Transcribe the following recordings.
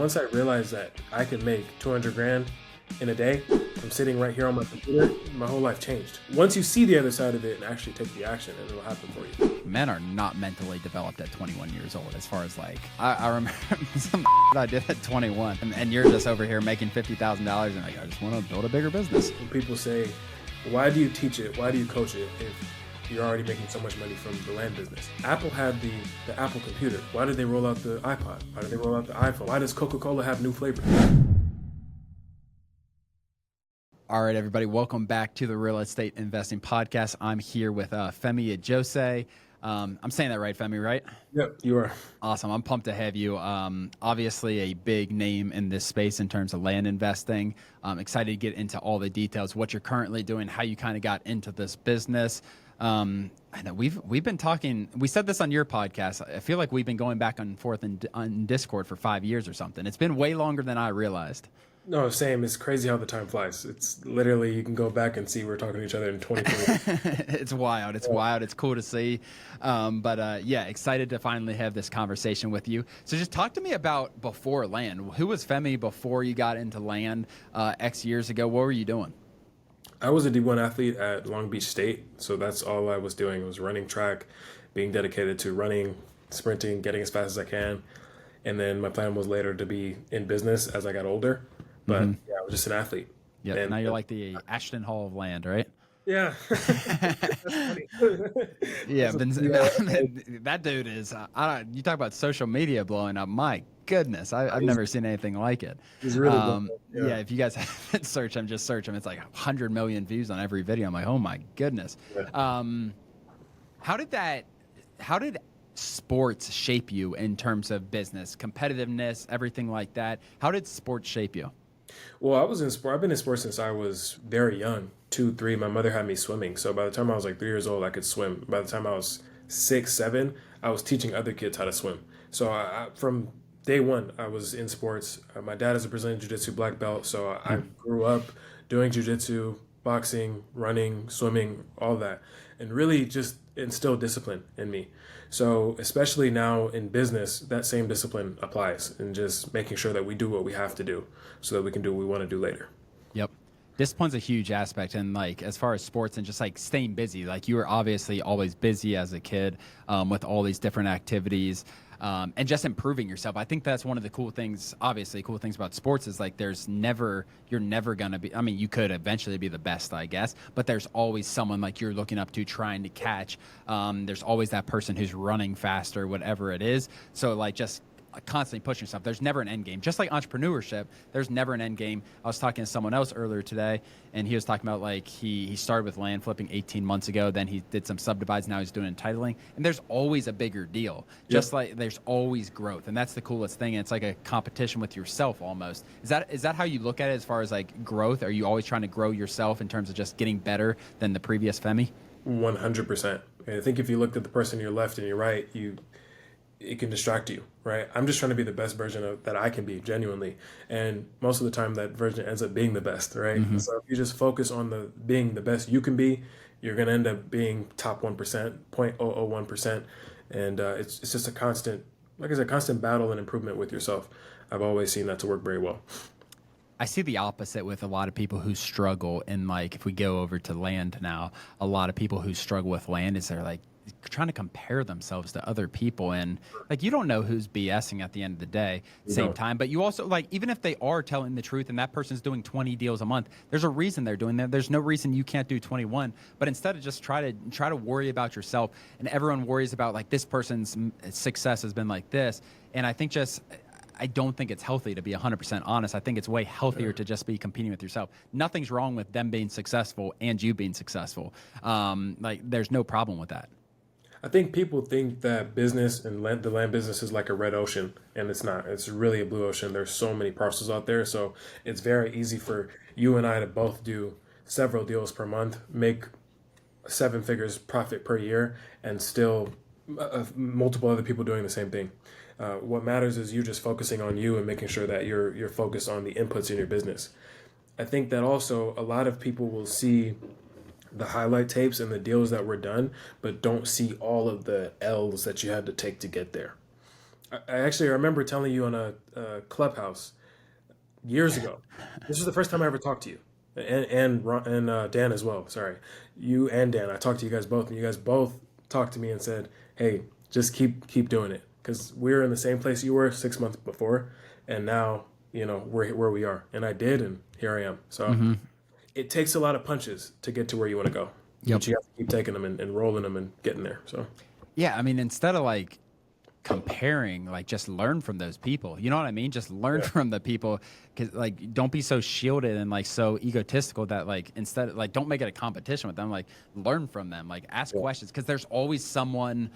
once I realized that I could make 200 grand in a day from sitting right here on my computer, my whole life changed. Once you see the other side of it and actually take the action, and it'll happen for you. Men are not mentally developed at 21 years old. As far as like, I remember some I did at 21, and you're just over here making $50,000, and like, I just want to build a bigger business. When people say, why do you teach it? Why do you coach it if you're already making so much money from the land business? Apple had the Apple computer. Why did they roll out the iPod? Why did they roll out the iPhone? Why does Coca-Cola have new flavors? All right, everybody, welcome back to the Real Estate Investing Podcast. I'm here with Femi Ajose. I'm saying that right, Femi, right? Yep, you are. Awesome. I'm pumped to have you. Obviously, a big name in this space in terms of land investing. I'm excited to get into all the details, what you're currently doing, how you kind of got into this business. I know we've been talking. We said this on your podcast. I feel like we've been going back and forth on Discord for 5 years or something. It's been way longer than I realized. No, same. It's crazy how the time flies. It's literally, you can go back and see we're talking to each other in 2020. It's wild. It's wild. It's cool to see. Yeah, excited to finally have this conversation with you. So just talk to me about before land. Who was Femi before you got into land X years ago? What were you doing? I was a D1 athlete at Long Beach State. So that's all I was doing, was running track, being dedicated to running, sprinting, getting as fast as I can. And then my plan was later to be in business as I got older. But yeah, I was just an athlete. Yeah, and now you're like the Ashton Hall of land, right? Yeah. Yeah, that dude is, you talk about social media blowing up. My goodness, I've never seen anything like it. He's really good. Yeah, if you guys haven't searched him, just search him. It's like 100 million views on every video. I'm like, oh my goodness. Yeah. How did sports shape you in terms of business, competitiveness, everything like that? How did sports shape you? Well, I was in sport. I've been in sports since I was very young, 2, 3. My mother had me swimming. So by the time I was like 3 years old, I could swim. By the time I was 6, 7, I was teaching other kids how to swim. So from day one, I was in sports. My dad is a Brazilian Jiu-Jitsu black belt. So I grew up doing Jiu-Jitsu, boxing, running, swimming, all that, and really just instilled discipline in me. So especially now in business, that same discipline applies, and just making sure that we do what we have to do so that we can do what we want to do later. Yep. Discipline's a huge aspect. And like, as far as sports and just like staying busy, like you were obviously always busy as a kid with all these different activities. And just improving yourself. I think that's one of the cool things about sports is like you're never going to be, I mean, you could eventually be the best, I guess, but there's always someone like you're looking up to trying to catch. There's always that person who's running faster, whatever it is. So like just constantly pushing yourself. There's never an end game. Just like entrepreneurship, there's never an end game. I was talking to someone else earlier today, and he was talking about like he started with land flipping 18 months ago. Then he did some subdivides. Now he's doing entitling. And there's always a bigger deal. Just like there's always growth. And that's the coolest thing. And it's like a competition with yourself almost. Is that how you look at it as far as like growth? Are you always trying to grow yourself in terms of just getting better than the previous Femi? 100%. I think if you looked at the person to your left and your right, it can distract you, right? I'm just trying to be the best version that I can be, genuinely. And most of the time that version ends up being the best, right? Mm-hmm. So if you just focus on being the best you can be, you're going to end up being top 1%, 0.001%. And it's just a constant battle and improvement with yourself. I've always seen that to work very well. I see the opposite with a lot of people who struggle. And like, if we go over to land now, a lot of people who struggle with land is they're like, trying to compare themselves to other people, and like you don't know who's BSing at the end of the day. Same time, but you also like, even if they are telling the truth and that person's doing 20 deals a month, there's a reason they're doing that. There's no reason you can't do 21. But instead of just try to worry about yourself, and everyone worries about like this person's success has been like this, and I don't think it's healthy to be 100% honest. I think it's way healthier to just be competing with yourself. Nothing's wrong with them being successful and you being successful. Like there's no problem with that. I think people think that business and the land business is like a red ocean, and it's not. It's really a blue ocean. There's so many parcels out there, so it's very easy for you and I to both do several deals per month, make 7 figures profit per year, and still multiple other people doing the same thing. What matters is you just focusing on you and making sure that you're focused on the inputs in your business. I think that also a lot of people will see the highlight tapes and the deals that were done, but don't see all of the L's that you had to take to get there. I actually remember telling you on a Clubhouse years ago. This was the first time I ever talked to you, and Dan as well. Sorry, you and Dan. I talked to you guys both, and you guys both talked to me and said, "Hey, just keep doing it," because we're in the same place you were 6 months before, and now we're where we are. And I did, and here I am. So Mm-hmm. it takes a lot of punches to get to where you want to go, Yep. but you have to keep taking them and rolling them and getting there. So Yeah, I mean, instead of like comparing, like just learn from those people. You know what I mean? Just learn yeah, from the people, because like don't be so shielded and like so egotistical that like instead like don't make it a competition with them. Like learn from them. Like ask yeah, questions, because there's always someone.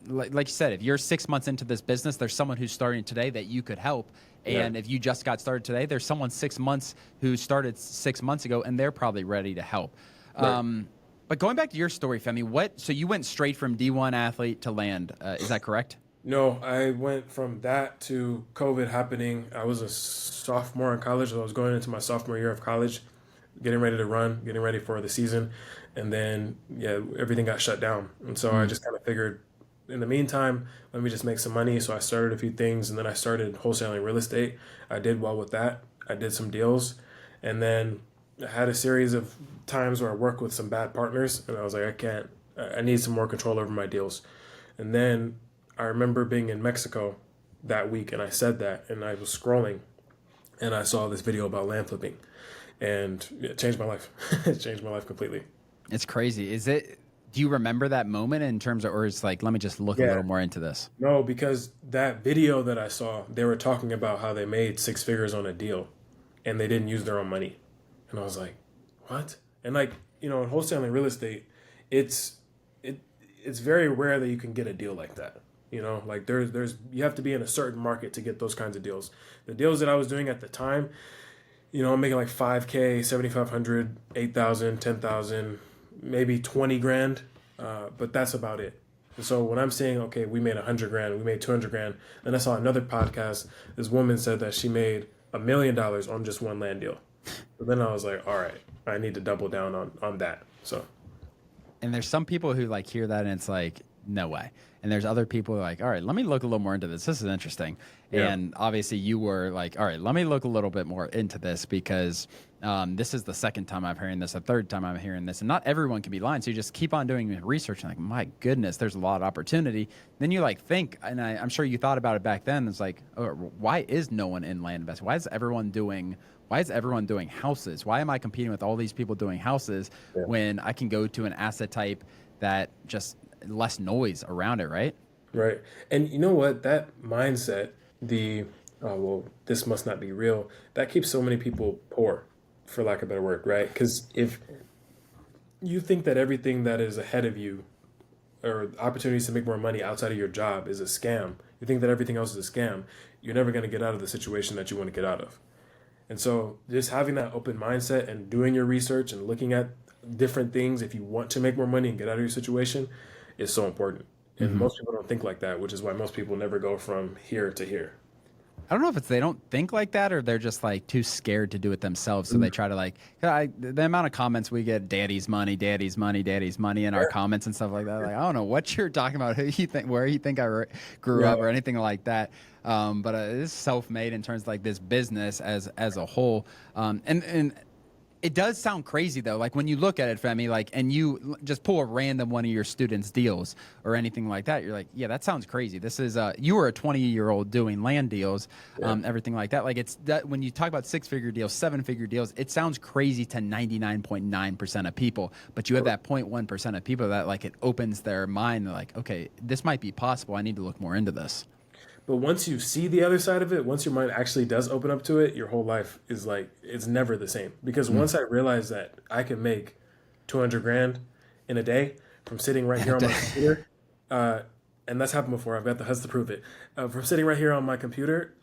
Like you said, if you're 6 months into this business, there's someone who's starting today that you could help. yeah, And if you just got started today, there's someone 6 months who started 6 months ago, and they're probably ready to help. right. But going back to your story, Femi, so you went straight from D1 athlete to land? Is that correct? No, I went from that to COVID happening. I was a sophomore in college, so I was going into my sophomore year of college, getting ready to run, getting ready for the season, and then yeah, everything got shut down. And so I Mm. just kind of figured, in the meantime, let me just make some money. So I started a few things, and then I started wholesaling real estate. I did well with that. I did some deals, and then I had a series of times where I worked with some bad partners, and I was like, I can't. I need some more control over my deals. And then I remember being in Mexico that week, and I said that, and I was scrolling, and I saw this video about land flipping, and it changed my life. It changed my life completely. It's crazy. Is it? Do you remember that moment in terms of, or it's like, let me just look a Yeah, little more into this? no, because that video that I saw, they were talking about how they made six figures on a deal, and they didn't use their own money, and I was like, what? And like in wholesaling real estate, it's it it's very rare that you can get a deal like that. Like there's you have to be in a certain market to get those kinds of deals. The deals that I was doing at the time, I'm making like 5K, 7,500, 8,000, 10,000, maybe 20 grand, but that's about it. So when I'm saying, okay, we made 100 grand, we made 200 grand, then I saw another podcast. This woman said that she made $1 million on just one land deal. But then I was like, all right, I need to double down on that. So And there's some people who like hear that and it's like, no way. And there's other people who are like, all right, let me look a little more into this. This is interesting. yeah, And obviously you were like, all right, let me look a little bit more into this, because this is the second time I'm hearing this, the third time I'm hearing this, and not everyone can be lying. So you just keep on doing research and like, my goodness, there's a lot of opportunity. Then you like think, and I'm sure you thought about it back then. It's like, oh, why is no one in land investing? Why is everyone doing houses? Why am I competing with all these people doing houses yeah. when I can go to an asset type that just less noise around it, right? Right. And you know what? That mindset, the, oh, well, this must not be real, that keeps so many people poor, for lack of a better word, right? Because if you think that everything that is ahead of you or opportunities to make more money outside of your job is a scam, you think that everything else is a scam, you're never going to get out of the situation that you want to get out of. And so just having that open mindset and doing your research and looking at different things if you want to make more money and get out of your situation is so important. And Mm-hmm. most people don't think like that, which is why most people never go from here to here. I don't know if it's they don't think like that, or they're just like too scared to do it themselves. So they try to like, the amount of comments we get, daddy's money, daddy's money, daddy's money in our comments and stuff like that. Like, I don't know what you're talking about, who you think, where you think grew Yeah, up or anything like that. But it's self-made in terms of like this business as a whole. And it does sound crazy though. Like when you look at it, Femi, like, and you just pull a random one of your students' deals or anything like that, you're like, yeah, that sounds crazy. This is you were a 20-year-old doing land deals, yeah, everything like that. Like it's that when you talk about 6-figure deals, 7-figure deals, it sounds crazy to 99.9% of people. But you have that 0.1% of people that like it opens their mind. They're like, okay, this might be possible. I need to look more into this. but once you see the other side of it, once your mind actually does open up to it, your whole life is like, it's never the same. Because Mm. once I realized that I can make 200 grand in a day from sitting right here on my computer, uh, and that's happened before. I've got the hustle to prove it. From sitting right here on my computer,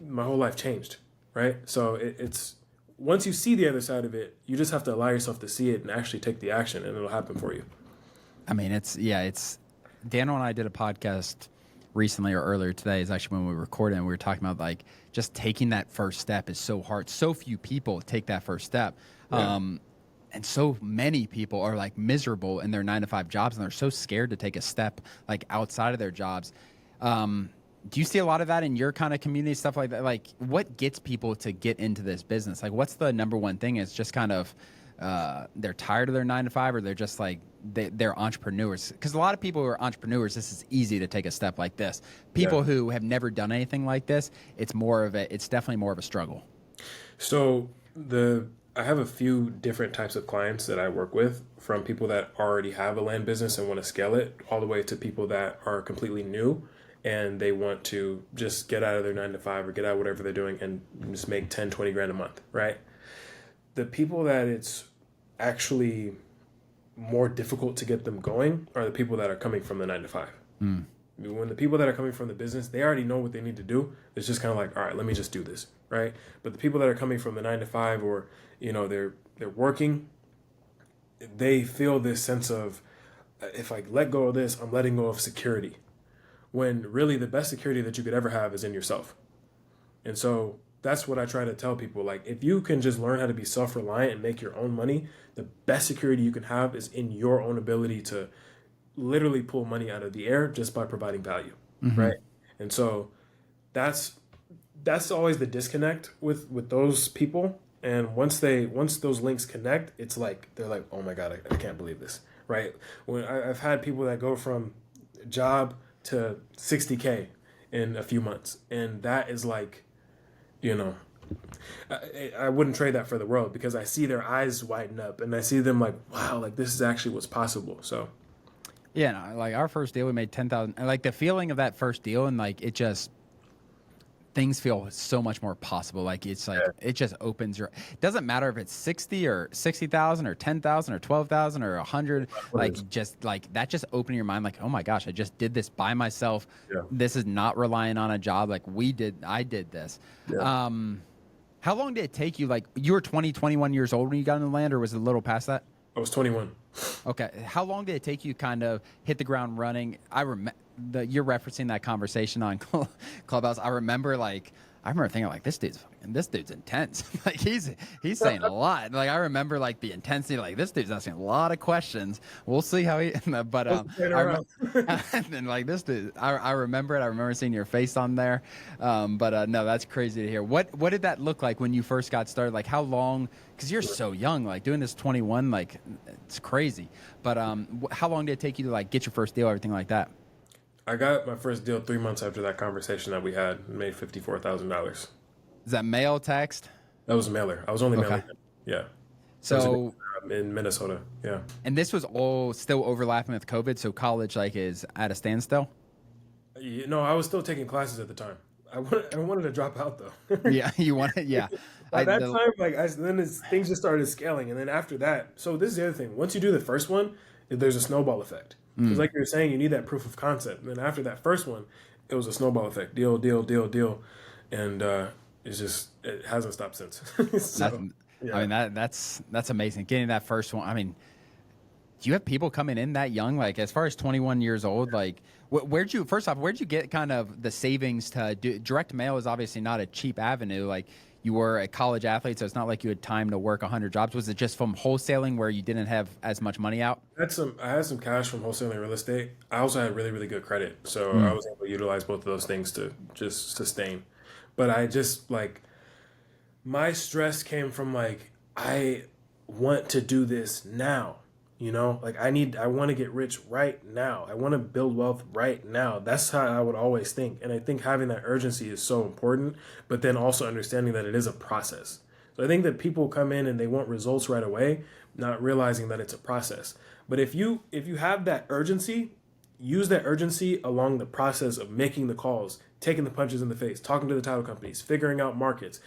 my whole life changed, right? So it's once you see the other side of it, you just have to allow yourself to see it and actually take the action, and it'll happen for you. I mean, it's Daniel and I did a podcast recently or earlier today is actually when we recorded, and we were talking about like just taking that first step is so hard. So few people take that first step. Yeah, And so many people are like miserable in their 9 to 5 jobs, and they're so scared to take a step like outside of their jobs. do you see a lot of that in your kind of community, stuff like that? Like, what gets people to get into this business? Like, what's the number one thing? It's just kind of they're tired of their 9 to 5, or they're just like they're entrepreneurs. Because a lot of people who are entrepreneurs, this is easy to take a step like this. Yeah. People who have never done anything like this, it's definitely more of a struggle. So I have a few different types of clients that I work with, from people that already have a land business and want to scale it, all the way to people that are completely new and they want to just get out of their 9 to 5 or get out of whatever they're doing and just make 10, 20 grand a month, right? The people that it's actually more difficult to get them going are the people that are coming from the 9 to 5. When the people that are coming from the business, they already know what they need to do. It's just kind of like, all right, let me just do this, right? But the people that are coming from the 9 to 5, or they're working, they feel this sense of, if I let go of this, I'm letting go of security. When really the best security that you could ever have is in yourself. And so that's what I try to tell people. Like, if you can just learn how to be self-reliant and make your own money, the best security you can have is in your own ability to literally pull money out of the air just by providing value, right? And so that's always the disconnect with those people. And once those links connect, it's like they're like, oh my god, I can't believe this, right? When I've had people that go from job to 60K in a few months, and that is like, I wouldn't trade that for the world, because I see their eyes widen up and I see them like, wow, like this is actually what's possible. So Yeah, no, like our first deal, we made 10,000. And like the feeling of that first deal, and like it just things feel so much more possible. Like it's like it just opens your. It doesn't matter if it's 60 or 60,000 or 10,000 or 12,000 or 100. Like just like that, just opening your mind. Like, oh my gosh, I just did this by myself. Yeah. This is not relying on a job. Like I did this. Yeah. How long did it take you? Like you were 20, 21 years old when you got in the land, or was it a little past that? I was 21. Okay. How long did it take you kind of hit the ground running? You're referencing that conversation on Clubhouse. I remember thinking like this dude's intense. Like he's saying a lot. Like I remember like the intensity. Like this dude's asking a lot of questions. We'll see how he. But and like this dude, I remember it. I remember seeing your face on there. But no, that's crazy to hear. What did that look like when you first got started? Like how long? Because you're so young. Like doing this 21. Like it's crazy. But how long did it take you to like get your first deal? Everything like that. I got my first deal 3 months after that conversation that we had, and made $54,000. Is that mail, text? That was a mailer. I was only mailing him. Yeah. So in Minnesota. Yeah. And this was all still overlapping with COVID, so college like is at a standstill? No, I was still taking classes at the time. I wanted to drop out though. Yeah, you wanted, yeah. By that time, things just started scaling, and then after that, so this is the other thing. Once you do the first one, there's a snowball effect. Because like you're saying, you need that proof of concept. And then after that first one, it was a snowball effect. Deal, deal, deal, deal. And it hasn't stopped since. So, yeah. I mean, that's amazing. Getting that first one. I mean, do you have people coming in that young? Like as far as 21 years old, like where'd you get kind of the savings to do direct mail? Is obviously not a cheap avenue. Like you were a college athlete, so it's not like you had time to work 100 jobs. Was it just from wholesaling where you didn't have as much money out? I had some cash from wholesaling real estate. I also had really, really good credit. So I was able to utilize both of those things to just sustain. But I just my stress came from I want to do this now. I want to get rich right now. I want to build wealth right now. That's how I would always think. And I think having that urgency is so important, but then also understanding that it is a process. So I think that people come in and they want results right away, not realizing that it's a process. But if you have that urgency, use that urgency along the process of making the calls, taking the punches in the face, talking to the title companies, figuring out markets.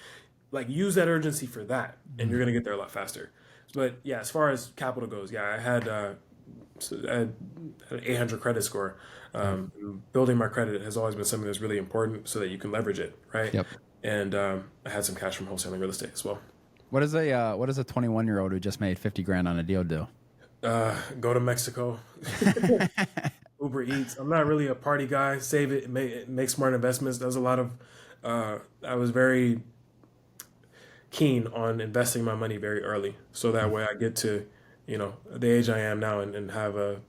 Use that urgency for that, and you're going to get there a lot faster. But yeah, as far as capital goes, I had an 800 credit score. Building my credit has always been something that's really important so that you can leverage it, right? Yep. And I had some cash from wholesaling real estate as well. What does a 21-year-old who just made 50 grand on a deal do? Go to Mexico. Uber Eats. I'm not really a party guy. Save it. Make smart investments. There's a lot of. I was very keen on investing my money very early, so that way I get to, the age I am now and have a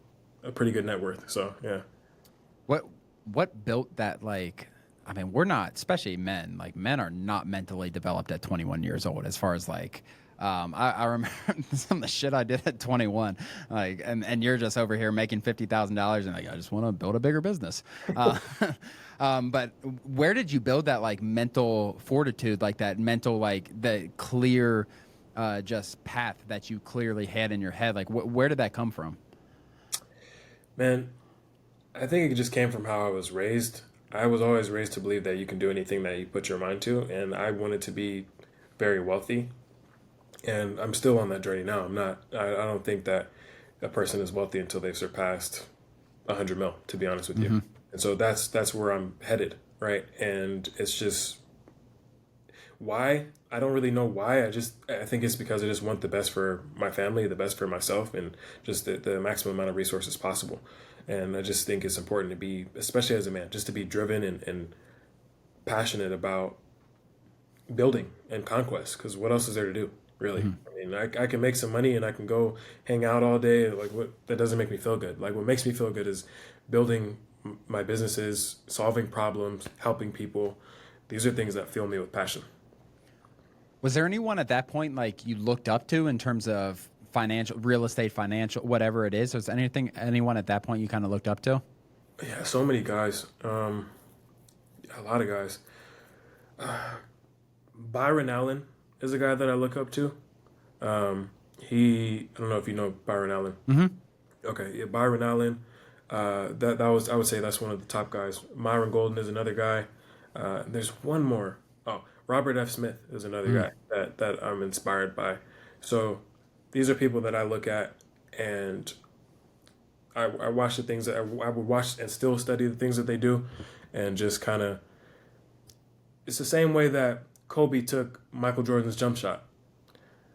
pretty good net worth. So yeah. What built that I mean, we're not, especially men, like men are not mentally developed at 21 years old as far as like, I remember some of the shit I did at 21, like, and you're just over here making $50,000 and like, I just want to build a bigger business. Uh, but where did you build that like mental fortitude, like that mental, like the clear, just path that you clearly had in your head? Like, where did that come from? Man, I think it just came from how I was raised. I was always raised to believe that you can do anything that you put your mind to, and I wanted to be very wealthy. And I'm still on that journey now. I'm not. I don't think that a person is wealthy until they've surpassed 100 mil. To be honest with you, and so that's where I'm headed, right? And it's just why I don't really know why. I think it's because I just want the best for my family, the best for myself, and just the maximum amount of resources possible. And I just think it's important to be, especially as a man, just to be driven and passionate about building and conquest. Because what else is there to do, really? I mean, I can make some money and I can go hang out all day. Like, what, that doesn't make me feel good. Like, what makes me feel good is building my businesses, solving problems, helping people. These are things that fill me with passion. Was there anyone at that point like you looked up to in terms of financial, real estate, financial, whatever it is? Was anyone at that point you kind of looked up to? Yeah, so many guys. A lot of guys. Byron Allen is a guy that I look up to. I don't know if you know Byron Allen. Okay, yeah, Byron Allen. That was, I would say that's one of the top guys. Myron Golden is another guy. There's one more. Oh, Robert F. Smith is another guy that I'm inspired by. So these are people that I look at, and I watch the things that I would watch and still study the things that they do, and just kind of, it's the same way that Kobe took Michael Jordan's jump shot.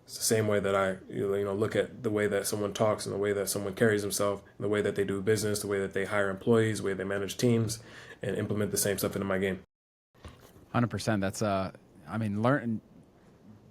It's the same way that I look at the way that someone talks and the way that someone carries himself, and the way that they do business, the way that they hire employees, the way they manage teams, and implement the same stuff into my game. 100%. That's I mean, learn.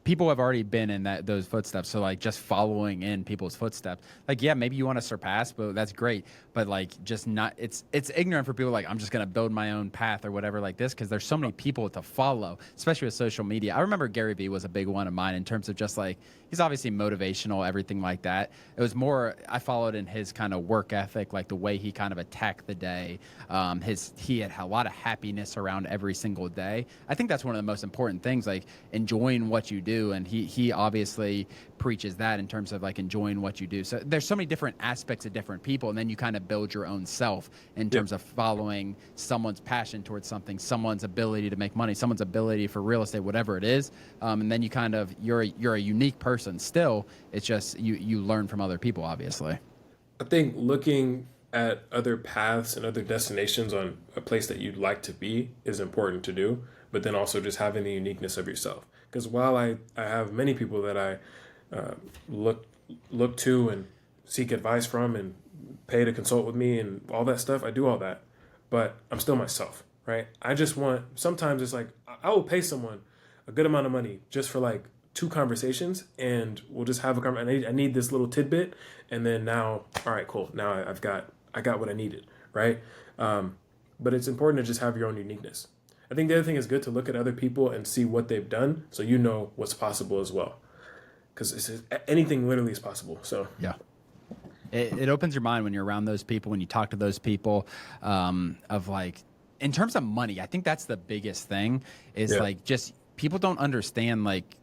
People have already been in those footsteps, so like just following in people's footsteps, like yeah, maybe you want to surpass, but that's great, but like just not, it's ignorant for people like I'm just going to build my own path or whatever like this, because there's so many people to follow, especially with social media. I remember Gary Vee was a big one of mine in terms of just like, he's obviously motivational, everything like that. It was more, I followed in his kind of work ethic, like the way he kind of attacked the day. He had a lot of happiness around every single day. I think that's one of the most important things, like enjoying what you do. And he obviously preaches that in terms of like enjoying what you do. So there's so many different aspects of different people, and then you kind of build your own self in terms of following someone's passion towards something, someone's ability to make money, someone's ability for real estate, whatever it is. And then you kind of, you're a unique person still. It's just you learn from other people, obviously. I think looking at other paths and other destinations on a place that you'd like to be is important to do, but then also just having the uniqueness of yourself. Because while I have many people that I look to and seek advice from and pay to consult with me and all that stuff, I do all that, but I'm still myself, right? I just want, sometimes it's like I will pay someone a good amount of money just for like two conversations, and we'll just have a conversation. I need this little tidbit, and then now, all right, cool. Now I got what I needed, right? But it's important to just have your own uniqueness. I think the other thing is good to look at other people and see what they've done, so you know what's possible as well. Because anything literally is possible. So yeah, it opens your mind when you're around those people, when you talk to those people, of like, in terms of money, I think that's the biggest thing is like, just people don't understand like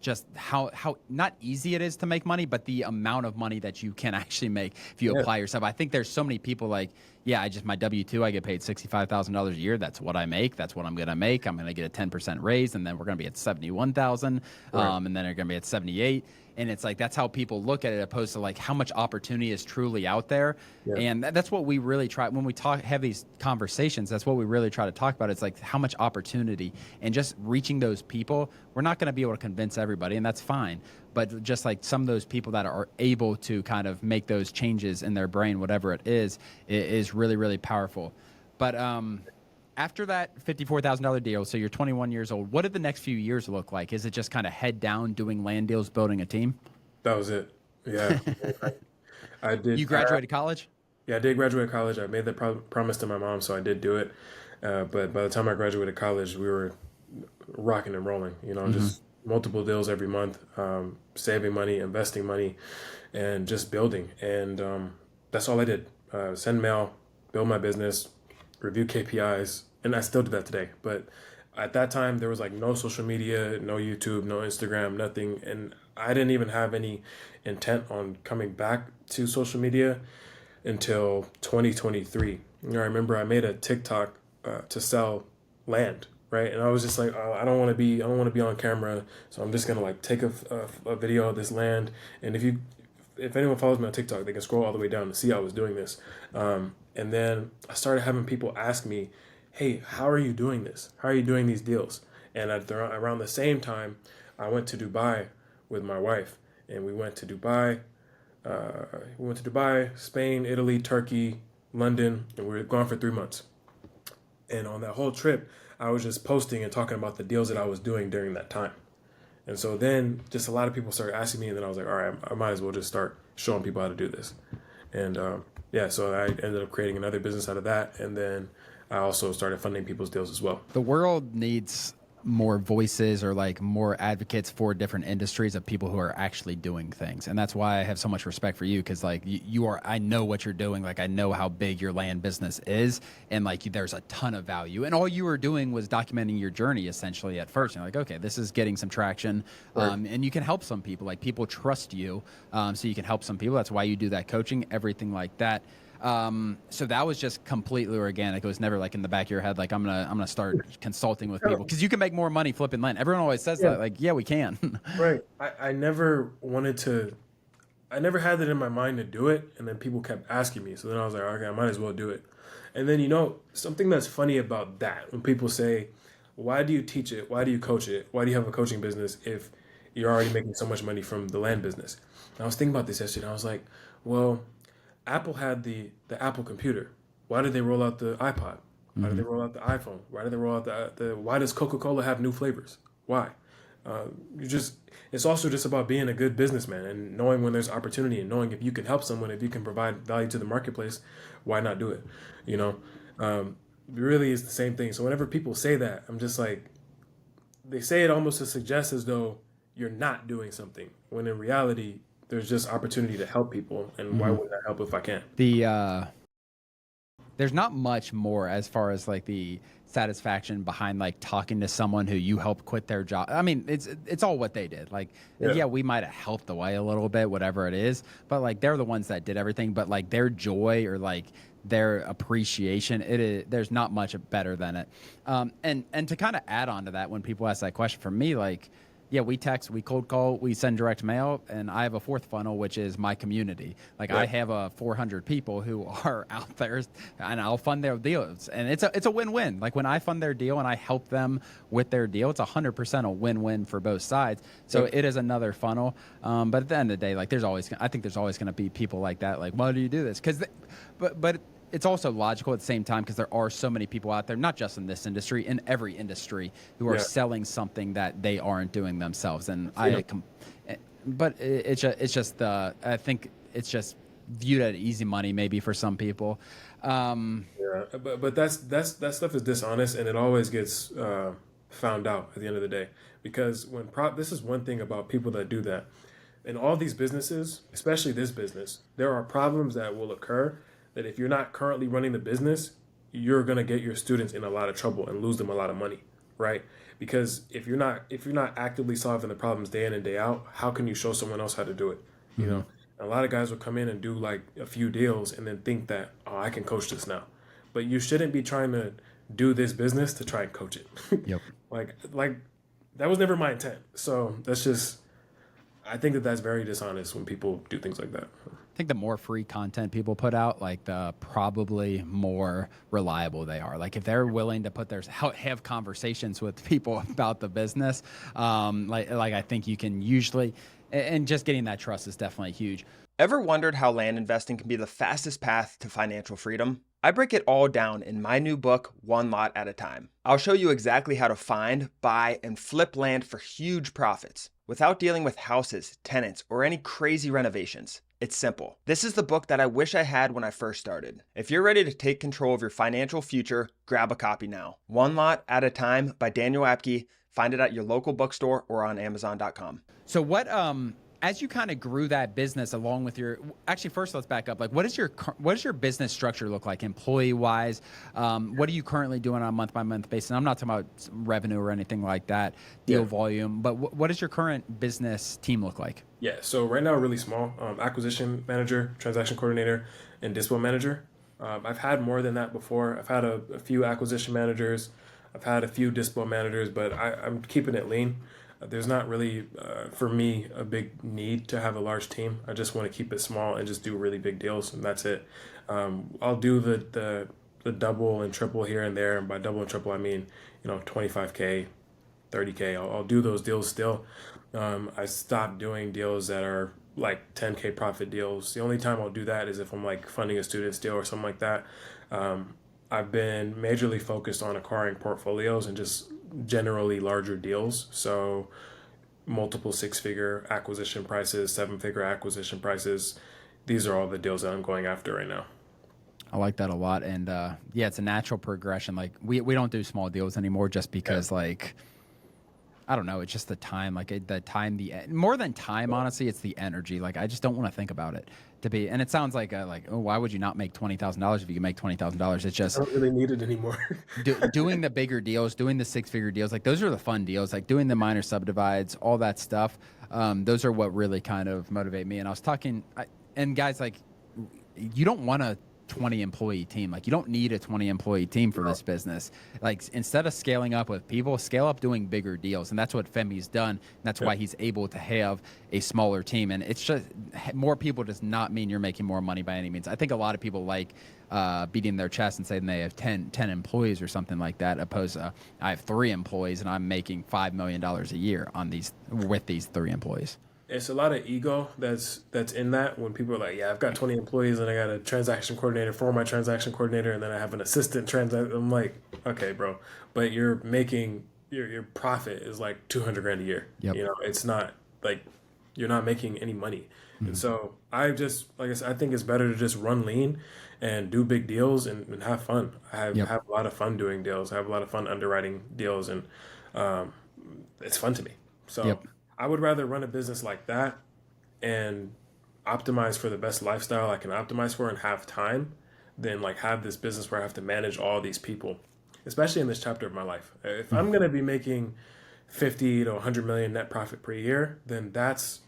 just how not easy it is to make money, but the amount of money that you can actually make if you apply yourself. I think there's so many people like, yeah, my W-2, I get paid $65,000 a year. That's what I make. That's what I'm going to make. I'm going to get a 10% raise, and then we're going to be at 71,000, and then they're going to be at 78. And it's like, that's how people look at it, opposed to like how much opportunity is truly out there. Yeah. And that's what we really try when we have these conversations. That's what we really try to talk about. It's like how much opportunity, and just reaching those people. We're not going to be able to convince everybody, and that's fine. But just like some of those people that are able to kind of make those changes in their brain, whatever it is really, really powerful. But after that $54,000 deal, so you're 21 years old, what did the next few years look like? Is it just kind of head down doing land deals, building a team? that was it. Yeah. I did. You graduated college? Yeah, I did graduate college. I made that promise to my mom, so I did do it. But by the time I graduated college, we were rocking and rolling. You know, Hmm. just multiple deals every month, saving money, investing money, and just building. And that's all I did. Send mail, build my business, review KPIs, and I still do that today. But at that time, there was like no social media, no YouTube, no Instagram, nothing, and I didn't even have any intent on coming back to social media until 2023. You know, I remember I made a TikTok to sell land, right? And I was just like, oh, I don't want to be on camera, so I'm just gonna like take a video of this land. And if anyone follows me on TikTok, they can scroll all the way down to see I was doing this. And then I started having people ask me, "Hey, how are you doing this? How are you doing these deals?" And around the same time, I went to Dubai with my wife, and we went to Dubai, Spain, Italy, Turkey, London, and we were gone for 3 months. And on that whole trip, I was just posting and talking about the deals that I was doing during that time. And so then just a lot of people started asking me, and then I was like, all right, I might as well just start showing people how to do this. And yeah, so I ended up creating another business out of that. And then I also started funding people's deals as well. The world needs more voices or like more advocates for different industries of people who are actually doing things. And that's why I have so much respect for you, because like you are, I know what you're doing. Like I know how big your land business is, and like there's a ton of value. And all you were doing was documenting your journey essentially at first. You're like, okay, this is getting some traction, Right. and you can help some people. Like people trust you, so you can help some people. That's why you do that coaching, everything like that. So that was just completely organic. It was never like in the back of your head, like I'm gonna start consulting with people because you can make more money flipping land. Everyone always says Yeah, that, like, yeah, we can. right. I never wanted to, I never had it in my mind to do it. And then people kept asking me. So then I was like, okay, I might as well do it. And then, something that's funny about that, when people say, why do you teach it? Why do you coach it? Why do you have a coaching business if you're already making so much money from the land business? And I was thinking about this yesterday. And I was like, well, Apple had the Apple computer. Why did they roll out the iPod? Why did Hmm. they roll out the iPhone? Why did they roll out the why does Coca-Cola have new flavors? Why? You just it's also just about being a good businessman and knowing when there's opportunity and knowing if you can help someone, if you can provide value to the marketplace, why not do it? You know, it really is the same thing. So whenever people say that, I'm just like, they say it almost to suggest as though you're not doing something, when in reality, there's just opportunity to help people, and why Hmm. wouldn't I help if I can? The there's not much more as far as like the satisfaction behind like talking to someone who you helped quit their job. I mean, it's all what they did. Like, Yeah, yeah, we might have helped away a little bit, whatever it is, but like they're the ones that did everything. But like their joy or like their appreciation, it is there's not much better than it. And to kind of add on to that, when people ask that question, for me, like, yeah, we text, we cold call, we send direct mail, and I have a fourth funnel, which is my community. Like I right. have 400 people who are out there, and I'll fund their deals, and it's a win-win. Like when I fund their deal and I help them with their deal, it's 100% a win-win for both sides. So Yep. it is another funnel. But at the end of the day, like I think there's always going to be people like that. Like, why do you do this? But it's also logical at the same time because there are so many people out there, not just in this industry, in every industry, who are Yeah. selling something that they aren't doing themselves. And Freedom. but it's just I think it's just viewed as easy money maybe for some people. Um, Yeah. But that stuff is dishonest, and it always gets found out at the end of the day. Because this is one thing about people that do that. In all these businesses, especially this business, there are problems that will occur that if you're not currently running the business, you're gonna get your students in a lot of trouble and lose them a lot of money, right? Because if you're not actively solving the problems day in and day out, how can you show someone else how to do it? You mhm. know, a lot of guys will come in and do like a few deals and then think that, oh, I can coach this now, but you shouldn't be trying to do this business to try and coach it. Yep. like that was never my intent. So that's just I think that that's very dishonest when people do things like that. I think the more free content people put out, like the probably more reliable they are. Like if they're willing to put their have conversations with people about the business, like I think you can usually, and just getting that trust is definitely huge. Ever wondered how land investing can be the fastest path to financial freedom? I break it all down in my new book, One Lot at a Time. I'll show you exactly how to find, buy, and flip land for huge profits without dealing with houses, tenants, or any crazy renovations. It's simple. This is the book that I wish I had when I first started. If you're ready to take control of your financial future, grab a copy now. One Lot at a Time by Daniel Apke. Find it at your local bookstore or on Amazon.com. So what, as you kind of grew that business along with your, actually first let's back up. Like what does your business structure look like employee wise? What are you currently doing on a month by month basis? And I'm not talking about revenue or anything like that, deal volume, but what does your current business team look like? Yeah, so right now, really small. Acquisition manager, transaction coordinator, and dispo manager. I've had more than that before. I've had a few acquisition managers. I've had a few dispo managers, but I'm keeping it lean. There's not really, for me, a big need to have a large team. I just want to keep it small and just do really big deals, and that's it. I'll do the double and triple here and there, and by double and triple, I mean 25K, 30K. I'll do those deals still. I stopped doing deals that are like 10K profit deals. The only time I'll do that is if I'm like funding a student's deal or something like that. I've been majorly focused on acquiring portfolios and just generally larger deals. So multiple six-figure acquisition prices, seven-figure acquisition prices. These are all the deals that I'm going after right now. I like that a lot. And yeah, it's a natural progression. Like we don't do small deals anymore just because like, I don't know. It's just the time, more than time, honestly, it's the energy. Like, I just don't want to think about it and it sounds like, oh, why would you not make $20,000 if you can make $20,000? It's just, I don't really need it anymore. doing the bigger deals, doing the six-figure deals, like those are the fun deals, like doing the minor subdivides, all that stuff. Those are what really kind of motivate me. And I was talking, and guys, like, you don't want a 20 employee team. Like you don't need a 20 employee team for this business. Like instead of scaling up with people, scale up doing bigger deals. And that's what Femi's done. And that's why he's able to have a smaller team. And it's just more people does not mean you're making more money by any means. I think a lot of people like beating their chest and saying they have 10 employees or something like that, opposed to I have 3 employees and I'm making $5 million a year with these 3 employees. It's a lot of ego that's in that when people are like, yeah, I've got 20 employees and I got a transaction coordinator for my transaction coordinator and then I have an assistant I'm like, okay, bro, but you're making your profit is like 200 grand a year. Yep. It's not like you're not making any money. Mm-hmm. And so I just, like I said, I think it's better to just run lean and do big deals and have fun. I have a lot of fun doing deals. I have a lot of fun underwriting deals and it's fun to me. So I would rather run a business like that and optimize for the best lifestyle I can optimize for and have time than like have this business where I have to manage all these people, especially in this chapter of my life. If I'm going to be making 50 to 100 million net profit per year, then that's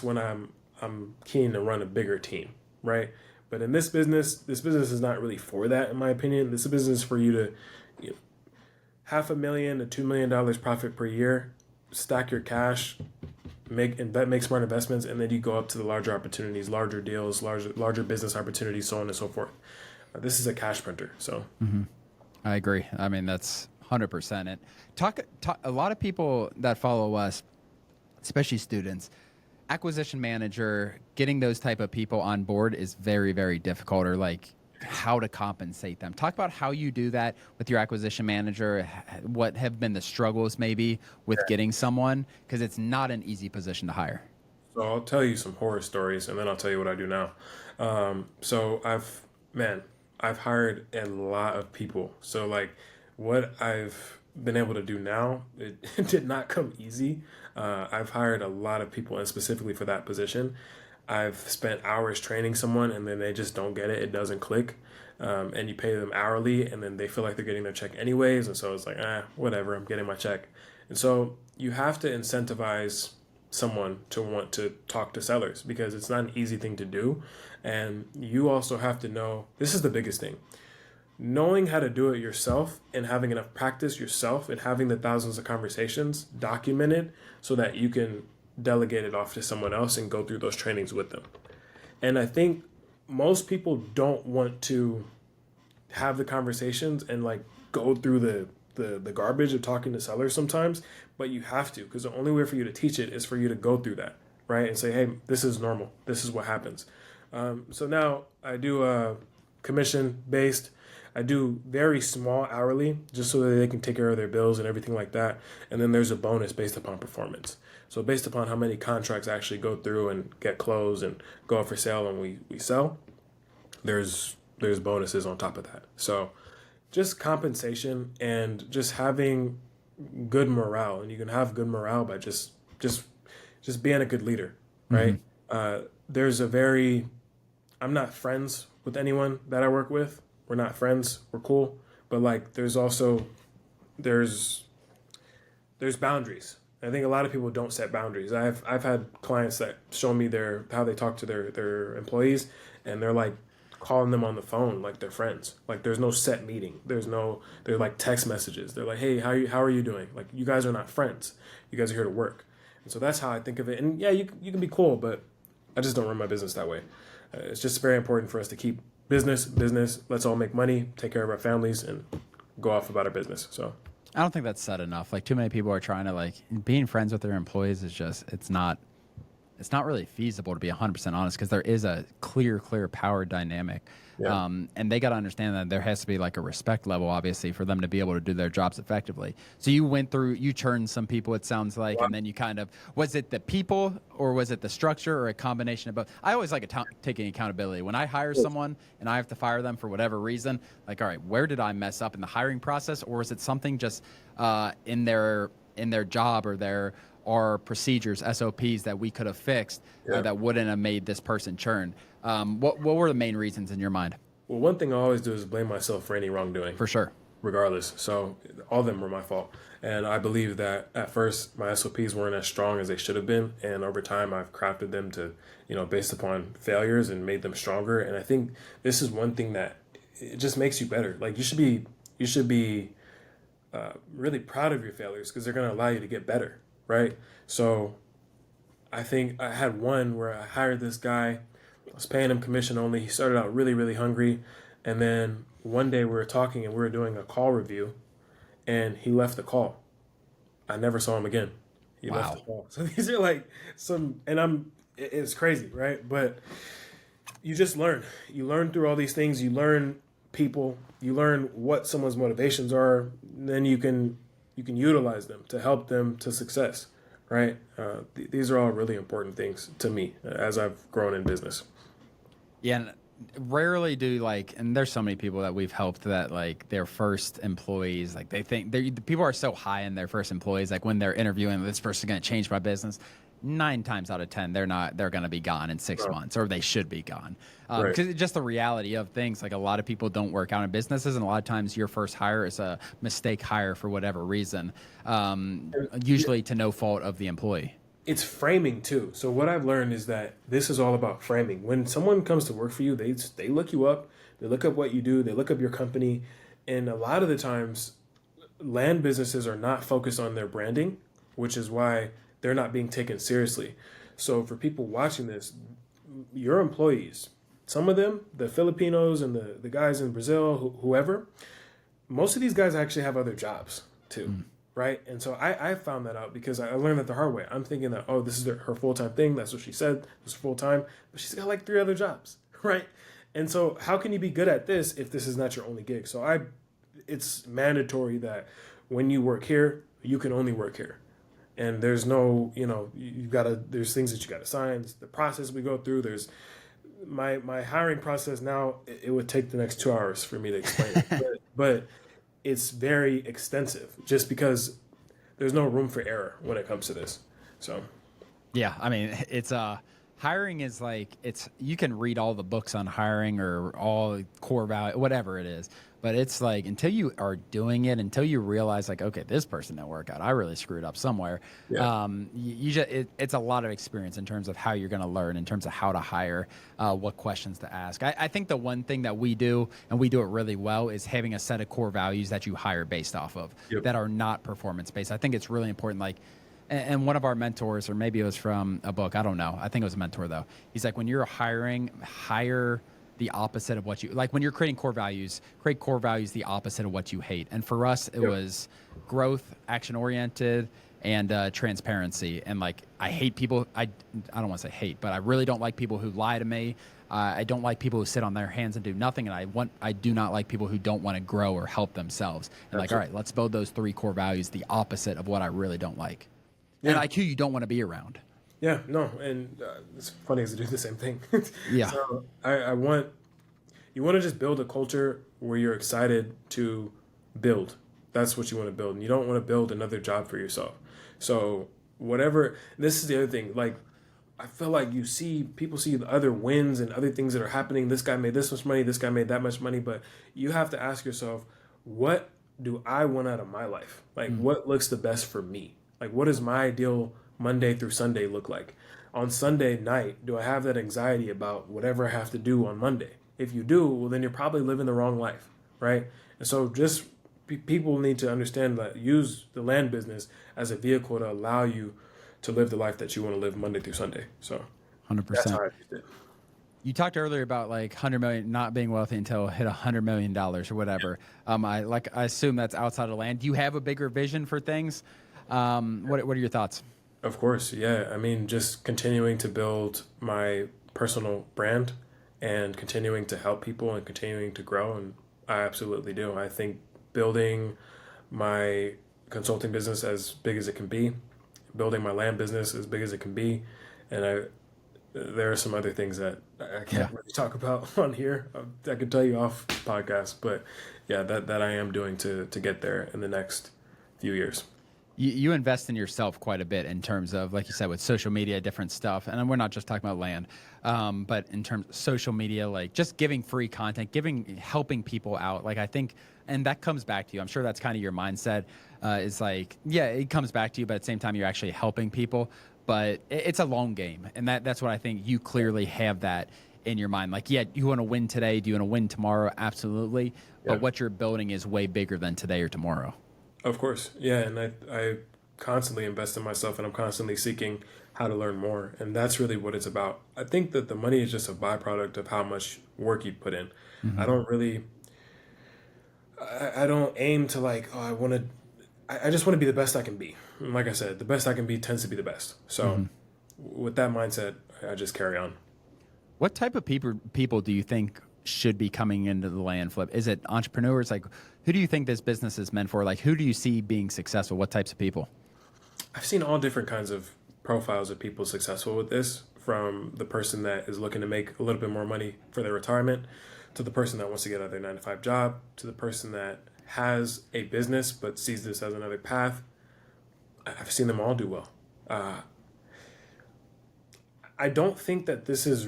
when I'm keen to run a bigger team, right? But in this business is not really for that, in my opinion. This is a business for you to $500,000 to $2 million profit per year, stack your cash, make smart investments, and then you go up to the larger opportunities, larger deals, larger business opportunities, so on and so forth. This is a cash printer, so. I agree. I mean, that's 100%. And talk a lot of people that follow us, especially students, acquisition manager, getting those type of people on board is very, very difficult, or like how to compensate them. Talk about how you do that with your acquisition manager. What have been the struggles maybe with getting someone, because it's not an easy position to hire. So I'll tell you some horror stories and then I'll tell you what I do now. So I've hired a lot of people. So like what I've been able to do now, it did not come easy. I've hired a lot of people, and specifically for that position, I've spent hours training someone and then they just don't get it. It doesn't click. And you pay them hourly and then they feel like they're getting their check anyways. And so it's like, whatever, I'm getting my check. And so you have to incentivize someone to want to talk to sellers because it's not an easy thing to do. And you also have to know, this is the biggest thing, knowing how to do it yourself and having enough practice yourself and having the thousands of conversations documented so that you can delegate it off to someone else and go through those trainings with them. And I think most people don't want to have the conversations and like go through the garbage of talking to sellers sometimes, but you have to, because the only way for you to teach it is for you to go through that, right? And say, hey, this is normal. This is what happens. So now I do a commission based. I do very small hourly just so that they can take care of their bills and everything like that. And then there's a bonus based upon performance. So based upon how many contracts actually go through and get closed and go up for sale and we sell, there's bonuses on top of that. So just compensation and just having good morale, and you can have good morale by just being a good leader, right? There's a very I'm not friends with anyone that I work with. We're not friends. We're cool, but like there's there's boundaries. I think a lot of people don't set boundaries. I've had clients that show me their how they talk to their employees, and they're like calling them on the phone like they're friends. Like there's no set meeting. They're like text messages. They're like, hey, how are you doing? Like you guys are not friends. You guys are here to work. And so that's how I think of it. And yeah, you can be cool, but I just don't run my business that way. It's just very important for us to keep business. Let's all make money, take care of our families, and go off about our business. So I don't think that's said enough. Like too many people are trying to like being friends with their employees is just it's not really feasible to be 100% honest because there is a clear power dynamic. Yeah. And they got to understand that there has to be like a respect level, obviously, for them to be able to do their jobs effectively. So you churned some people, it sounds like, and then you kind of, was it the people or was it the structure or a combination of both? I always like taking accountability. When I hire someone and I have to fire them for whatever reason, like, all right, where did I mess up in the hiring process? Or is it something just in their job or their or procedures, SOPs that we could have fixed that wouldn't have made this person churn? What were the main reasons in your mind? Well, one thing I always do is blame myself for any wrongdoing. For sure. Regardless. So all of them were my fault. And I believe that at first my SOPs weren't as strong as they should have been. And over time I've crafted them to, based upon failures and made them stronger. And I think this is one thing that it just makes you better. Like you should be really proud of your failures because they're going to allow you to get better. Right. So I think I had one where I hired this guy. I was paying him commission only. He started out really, really hungry. And then one day we were talking and we were doing a call review and he left the call. I never saw him again. He left the call. So these are like it's crazy, right? But you just learn. You learn through all these things. You learn people. You learn what someone's motivations are. Then you can utilize them to help them to success, right? These are all really important things to me as I've grown in business. Yeah, and rarely do and there's so many people that we've helped that like their first employees, like they think the people are so high in their first employees, like when they're interviewing, this person's going to change my business. 9 times out of 10, they're going to be gone in 6 months, or they should be gone. Because it's just the reality of things. Like a lot of people don't work out in businesses, and a lot of times your first hire is a mistake hire for whatever reason, usually to no fault of the employee. It's framing too. So what I've learned is that this is all about framing. When someone comes to work for you, they look you up, they look up what you do, they look up your company, and a lot of the times, land businesses are not focused on their branding, which is why they're not being taken seriously. So for people watching this, your employees, some of them, the Filipinos and the guys in Brazil, whoever, most of these guys actually have other jobs too, right? And so I found that out because I learned that the hard way. I'm thinking that, oh, this is her full-time thing. That's what she said. This is full-time. But she's got like 3 other jobs, right? And so how can you be good at this if this is not your only gig? So it's mandatory that when you work here, you can only work here. And there's no, there's things that you gotta sign. The process we go through. There's my hiring process now. It would take the next 2 hours for me to explain it, but it's very extensive just because there's no room for error when it comes to this. So, yeah, I mean, it's hiring is you can read all the books on hiring or all core value, whatever it is. But it's like until you are doing it, until you realize okay, this person didn't work out. I really screwed up somewhere. Yeah. It's a lot of experience in terms of how you're going to learn, in terms of how to hire, what questions to ask. I think the one thing that we do, and we do it really well, is having a set of core values that you hire based off of that are not performance based. I think it's really important. And one of our mentors, or maybe it was from a book, I don't know. I think it was a mentor though. He's like, when you're hiring, hire the opposite of what you like. When you're creating core values, create core values the opposite of what you hate. And for us, it was growth, action oriented, and transparency. And like, I hate people. I don't want to say hate, but I really don't like people who lie to me. I don't like people who sit on their hands and do nothing. And I do not like people who don't want to grow or help themselves. And like, all right, let's build those 3 core values, the opposite of what I really don't like. Yeah. And like who you don't want to be around. Yeah, no. And it's funny because they do the same thing. Yeah. So you want to just build a culture where you're excited to build. That's what you want to build. And you don't want to build another job for yourself. So whatever, this is the other thing. Like, I feel like people see the other wins and other things that are happening. This guy made this much money. This guy made that much money. But you have to ask yourself, what do I want out of my life? Like, what looks the best for me? Like, what does my ideal Monday through Sunday look like? On Sunday night, do I have that anxiety about whatever I have to do on Monday? If you do, well, then you're probably living the wrong life, right? And so just people need to understand that, use the land business as a vehicle to allow you to live the life that you want to live Monday through Sunday. So 100%. That's how I used it. You talked earlier about like 100 million, not being wealthy until hit $100 million or whatever. I assume that's outside of land. Do you have a bigger vision for things? What are your thoughts? Of course. Yeah. I mean, just continuing to build my personal brand and continuing to help people and continuing to grow. And I absolutely do. I think building my consulting business as big as it can be, building my land business as big as it can be. And there are some other things that I can't really talk about on here. I could tell you off podcast, but yeah, that I am doing to get there in the next few years. You invest in yourself quite a bit in terms of, like you said, with social media, different stuff. And we're not just talking about land, but in terms of social media, like just giving free content, helping people out. Like I think, and that comes back to you. I'm sure that's kind of your mindset is like, yeah, it comes back to you, but at the same time, you're actually helping people. But it's a long game. And that's what I think you clearly have that in your mind. Like, yeah, you want to win today. Do you want to win tomorrow? Absolutely. Yeah. But what you're building is way bigger than today or tomorrow. Of course. Yeah. And I constantly invest in myself, and I'm constantly seeking how to learn more. And that's really what it's about. I think that the money is just a byproduct of how much work you put in. Mm-hmm. I don't aim to like, I just want to be the best I can be. And like I said, the best I can be tends to be the best. So with that mindset, I just carry on. What type of people do you think should be coming into the land flip? Is it entrepreneurs? Like, who do you think this business is meant for? Like, who do you see being successful? What types of people? I've seen all different kinds of profiles of people successful with this, from the person that is looking to make a little bit more money for their retirement, to the person that wants to get out of their 9-to-5 job, to the person that has a business but sees this as another path. I've seen them all do well. I don't think that this is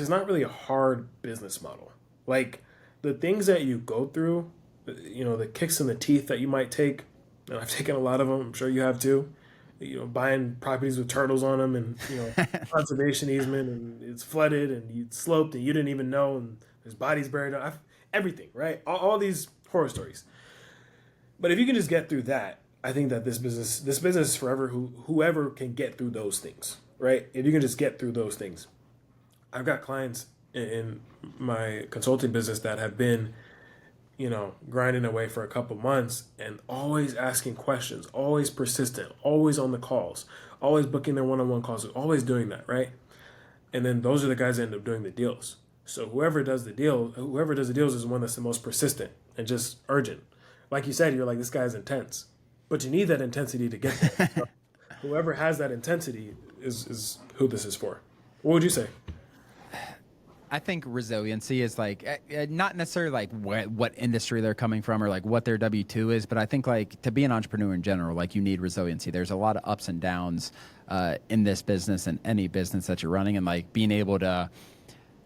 not really a hard business model. Like, the things that you go through, the kicks in the teeth that you might take, and I've taken a lot of them, I'm sure you have too, buying properties with turtles on them, and, conservation easement, and it's flooded, and you sloped, and you didn't even know, and there's bodies buried, everything, right? All these horror stories. But if you can just get through that, I think that this business is forever. Whoever can get through those things, right? If you can just get through those things. I've got clients in my consulting business that have been, grinding away for a couple months and always asking questions, always persistent, always on the calls, always booking their one-on-one calls, always doing that, right? And then those are the guys that end up doing the deals. So whoever does the deals is the one that's the most persistent and just urgent. Like you said, you're like, this guy's intense, but you need that intensity to get there. So whoever has that intensity is who this is for. What would you say? I think resiliency is like not necessarily like what industry they're coming from or like what their W-2 is, but I think like to be an entrepreneur in general, like you need resiliency. There's a lot of ups and downs in this business and any business that you're running, and like being able to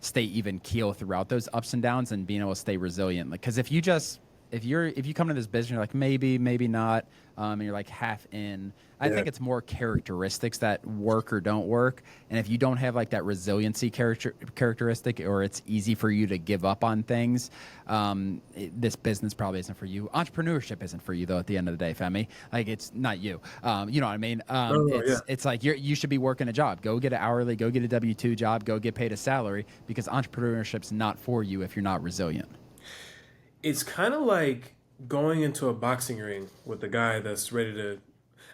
stay even keel throughout those ups and downs and being able to stay resilient. Like, because if you come to this business, you're like maybe not, and you're like half in. I think it's more characteristics that work or don't work. And if you don't have like that resiliency characteristic, or it's easy for you to give up on things, this business probably isn't for you. Entrepreneurship isn't for you though. At the end of the day, Femi, like it's not you. You know what I mean? It's like you should be working a job. Go get an hourly. Go get a W-2 job. Go get paid a salary, because entrepreneurship's not for you if you're not resilient. It's kind of like going into a boxing ring with a guy that's ready to.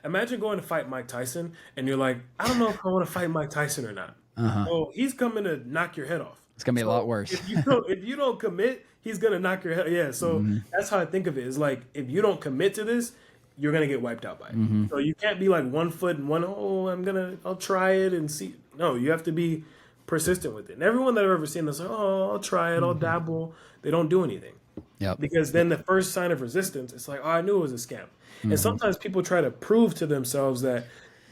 Imagine going to fight Mike Tyson and you're like, I don't know if I want to fight Mike Tyson or not. Uh-huh. Well, he's coming to knock your head off. It's gonna be a lot So worse. if you don't commit, he's gonna knock your head. Yeah. So Hmm. that's how I think of it. Is like if you don't commit to this, you're gonna get wiped out by it. Hmm. So you can't be like 1 foot and one. Oh, I'll try it and see. No, you have to be persistent with it. And everyone that I've ever seen is like, oh, I'll try it. I'll dabble. They don't do anything. Yep. Because then the first sign of resistance, it's like, oh, I knew it was a scam. And sometimes people try to prove to themselves that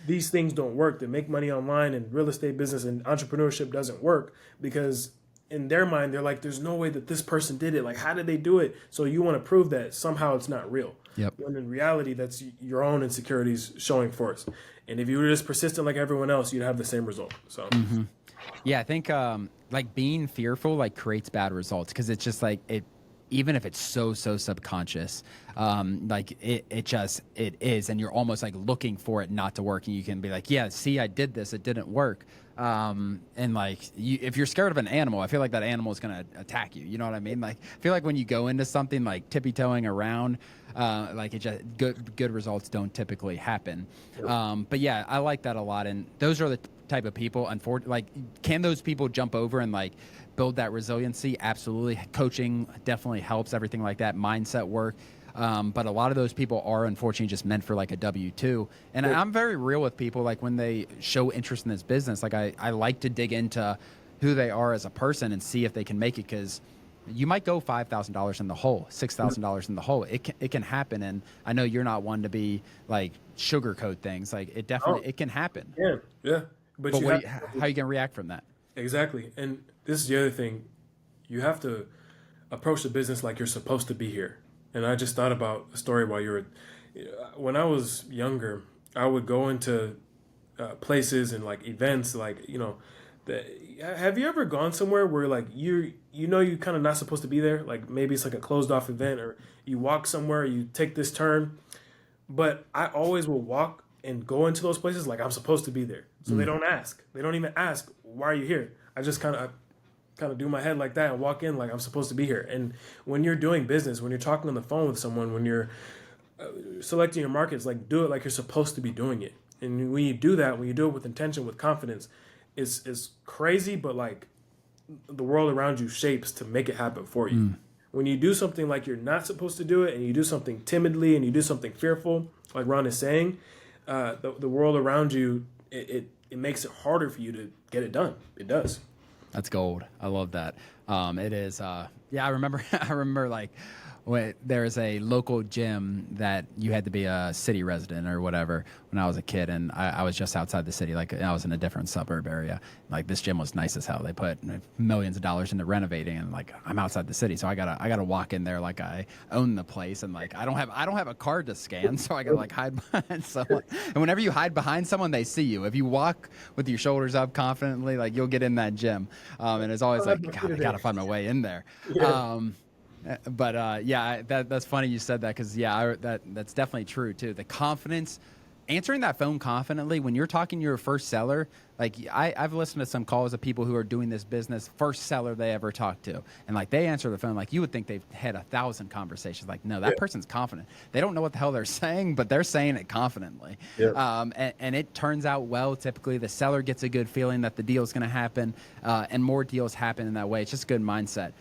these things don't work, that make money online and real estate business and entrepreneurship doesn't work because in their mind, they're like, there's no way that this person did it. Like, how did they do it? So you want to prove that somehow it's not real. Yep. When in reality, that's your own insecurities showing force. And if you were just persistent like everyone else, you'd have the same result. So, Yeah, I think like being fearful like creates bad results because it's just like it, even if it's so subconscious, like it is, and you're almost like looking for it not to work, and you can be like, yeah, see, I did this, it didn't work. And like if you're scared of an animal, I feel like that animal is gonna attack you. You know what I mean? Like I feel like when you go into something like tippy-toeing around, like it just good results don't typically happen. But yeah, I like that a lot, and those are the type of people. Unfortunately, like can those people jump over and like build that resiliency? Absolutely. Coaching definitely helps, everything like that, mindset work. But a lot of those people are unfortunately just meant for like a W-2. And I'm very real with people. Like when they show interest in this business, like I like to dig into who they are as a person and see if they can make it. Cause you might go $5,000 in the hole, $6,000 in the hole. It can happen. And I know you're not one to be like sugarcoat things. Like it definitely, it can happen. yeah, yeah. But But you what have, how are you going to react from that? exactly. And this is the other thing. You have to approach the business like you're supposed to be here. And I just thought about a story while you were, when I was younger, I would go into places and like events, like, have you ever gone somewhere where like you kind of not supposed to be there? Like maybe it's like a closed off event or you walk somewhere, you take this turn, but I always will walk and go into those places like I'm supposed to be there. So they don't ask. They don't even ask, why are you here? I just kind of do my head like that and walk in like I'm supposed to be here. And when you're doing business, when you're talking on the phone with someone, when you're selecting your markets, like do it like you're supposed to be doing it. And when you do that, when you do it with intention, with confidence, it's crazy, but like the world around you shapes to make it happen for you. When you do something like you're not supposed to do it and you do something timidly and you do something fearful, like Ron is saying, the world around you, it makes it harder for you to get it done. It does. That's gold. I love that. It is. Yeah, I remember. I remember like when there's a local gym that you had to be a city resident or whatever when I was a kid, and I was just outside the city. Like I was in a different suburb area. Like this gym was nice as hell. They put millions of dollars into renovating, and like I'm outside the city, so I gotta walk in there like I own the place, and like I don't have a card to scan, so I gotta like hide behind someone. And whenever you hide behind someone, they see you. If you walk with your shoulders up confidently, like you'll get in that gym. And it's always like, God, I gotta find my way in there. Yeah. Yeah, that's funny you said that because that's definitely true too. The confidence, answering that phone confidently when you're talking to your first seller. Like I've listened to some calls of people who are doing this business, first seller they ever talked to, and like they answer the phone like you would think they've had 1,000 conversations. Like no, that person's confident. They don't know what the hell they're saying, but they're saying it confidently. Yeah. And it turns out well. Typically, the seller gets a good feeling that the deal's going to happen, and more deals happen in that way. It's just a good mindset.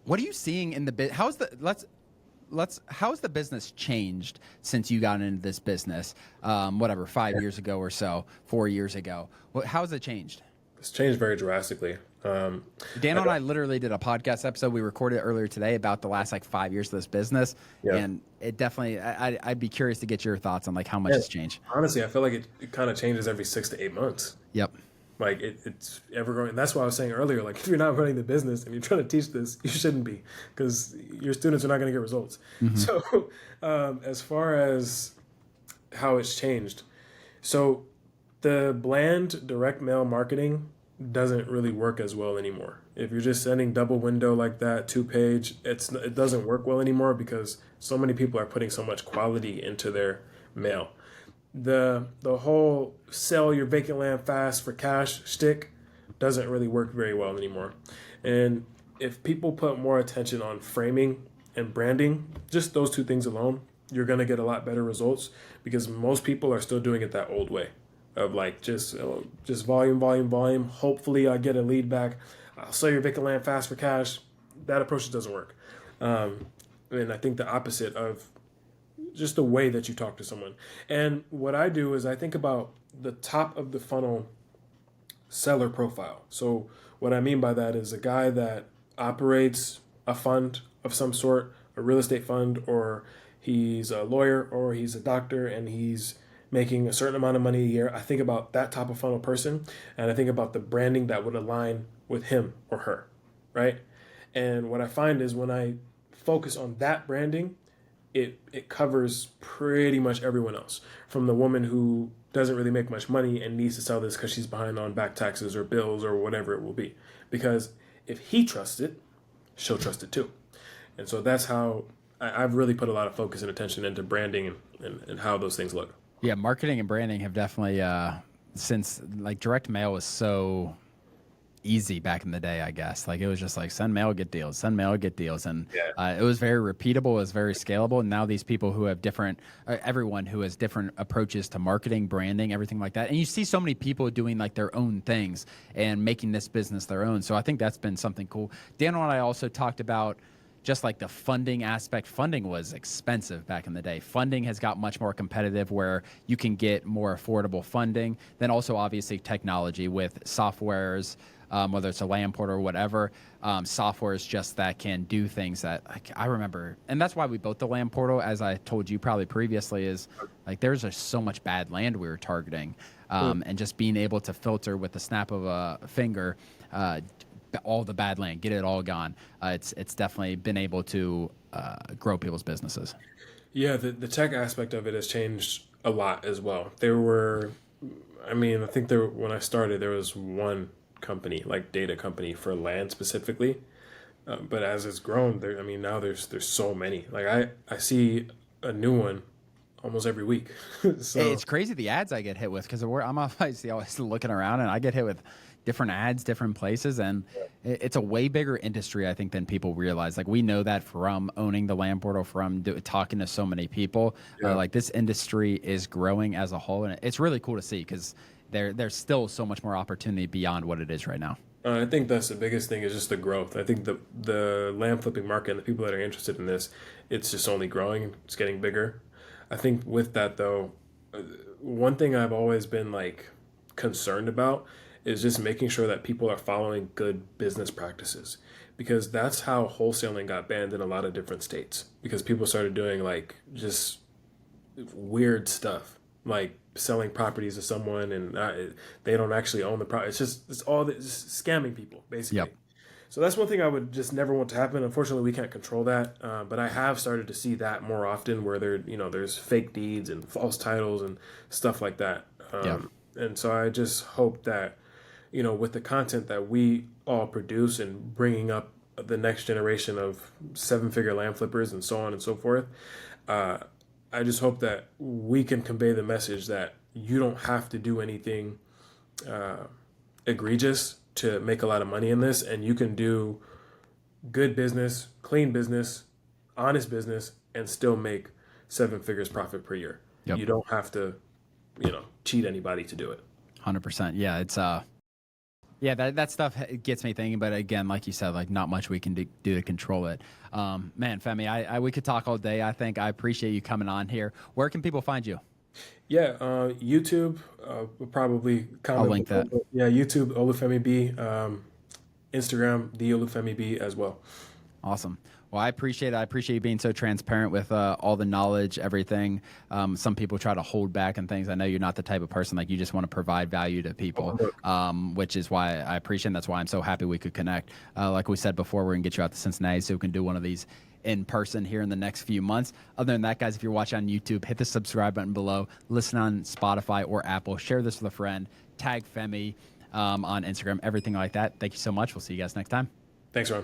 What are you seeing in the bit? How's the business changed since you got into this business? 5 years ago or so, 4 years ago. How's it changed? It's changed very drastically. Daniel and I literally did a podcast episode we recorded earlier today about the last like 5 years of this business, and it definitely. I'd be curious to get your thoughts on like how much it's changed. Honestly, I feel like it kind of changes every 6 to 8 months. Yep. Like it's ever growing. And that's why I was saying earlier, like if you're not running the business and you're trying to teach this, you shouldn't be because your students are not going to get results. So as far as how it's changed, so the bland direct mail marketing doesn't really work as well anymore. If you're just sending double window like that, 2-page, it doesn't work well anymore because so many people are putting so much quality into their mail. The whole sell your vacant land fast for cash shtick doesn't really work very well anymore. And if people put more attention on framing and branding, just those two things alone, you're going to get a lot better results because most people are still doing it that old way of like just volume, volume, volume. Hopefully, I get a lead back. I'll sell your vacant land fast for cash. That approach doesn't work. And I think the opposite of just the way that you talk to someone. And what I do is I think about the top of the funnel seller profile. So what I mean by that is a guy that operates a fund of some sort, a real estate fund, or he's a lawyer or he's a doctor and he's making a certain amount of money a year. I think about that top of funnel person and I think about the branding that would align with him or her, right? And what I find is when I focus on that branding, it covers pretty much everyone else from the woman who doesn't really make much money and needs to sell this because she's behind on back taxes or bills or whatever it will be. Because if he trusts it, she'll trust it too. And so that's how I've really put a lot of focus and attention into branding and how those things look. Yeah, marketing and branding have definitely since like direct mail was so easy back in the day, I guess. Like it was just like send mail, get deals, send mail, get deals. And it was very repeatable, it was very scalable. And now these people who have different, everyone who has different approaches to marketing, branding, everything like that. And you see so many people doing like their own things and making this business their own. So I think that's been something cool. Daniel and I also talked about just like the funding aspect. Funding was expensive back in the day. Funding has got much more competitive where you can get more affordable funding. Then also obviously technology with softwares, whether it's a land portal or whatever, software is just that can do things that like, I remember. And that's why we built the land portal, as I told you probably previously, is like there's just so much bad land we were targeting. And just being able to filter with the snap of a finger all the bad land, get it all gone. It's definitely been able to grow people's businesses. Yeah, the tech aspect of it has changed a lot as well. There were, I mean, I think there when I started, there was one company, like data company for land specifically. But as it's grown, there, I mean, now there's so many. Like I see a new one almost every week. So It's crazy the ads I get hit with because I'm obviously always looking around and I get hit with different ads, different places, and it's a way bigger industry I think than people realize. Like we know that from owning the land portal, from talking to so many people. yeah. Like this industry is growing as a whole, and it's really cool to see because there's still so much more opportunity beyond what it is right now. I think that's the biggest thing is just the growth. I think the land flipping market and the people that are interested in this, it's just only growing. It's getting bigger. I think with that though, one thing I've always been like concerned about is just making sure that people are following good business practices because that's how wholesaling got banned in a lot of different states because people started doing like just weird stuff like selling properties to someone and they don't actually own the property. It's all just scamming people basically. Yep. So that's one thing I would just never want to happen. Unfortunately, we can't control that, but I have started to see that more often, where there's fake deeds and false titles and stuff like that. And so I just hope that, with the content that we all produce and bringing up the next generation of seven-figure land flippers and so on and so forth, I just hope that we can convey the message that you don't have to do anything egregious to make a lot of money in this, and you can do good business, clean business, honest business, and still make seven figures profit per year. Yep. You don't have to, cheat anybody to do it. 100%. Yeah, it's yeah, that stuff gets me thinking. But again, like you said, like not much we can do to control it. Man, Femi, we could talk all day. I think I appreciate you coming on here. Where can people find you? Yeah, YouTube, will probably comment. I'll link that. Yeah, YouTube, Olufemi B, Instagram, the Olufemi B as well. Awesome. Well, I appreciate it. I appreciate you being so transparent with all the knowledge, everything. Some people try to hold back and things. I know you're not the type of person like you just want to provide value to people, which is why I appreciate it. That's why I'm so happy we could connect. Like we said before, we're going to get you out to Cincinnati so we can do one of these in person here in the next few months. Other than that, guys, if you're watching on YouTube, hit the subscribe button below. Listen on Spotify or Apple. Share this with a friend. Tag Femi on Instagram, everything like that. Thank you so much. We'll see you guys next time. Thanks, Ron.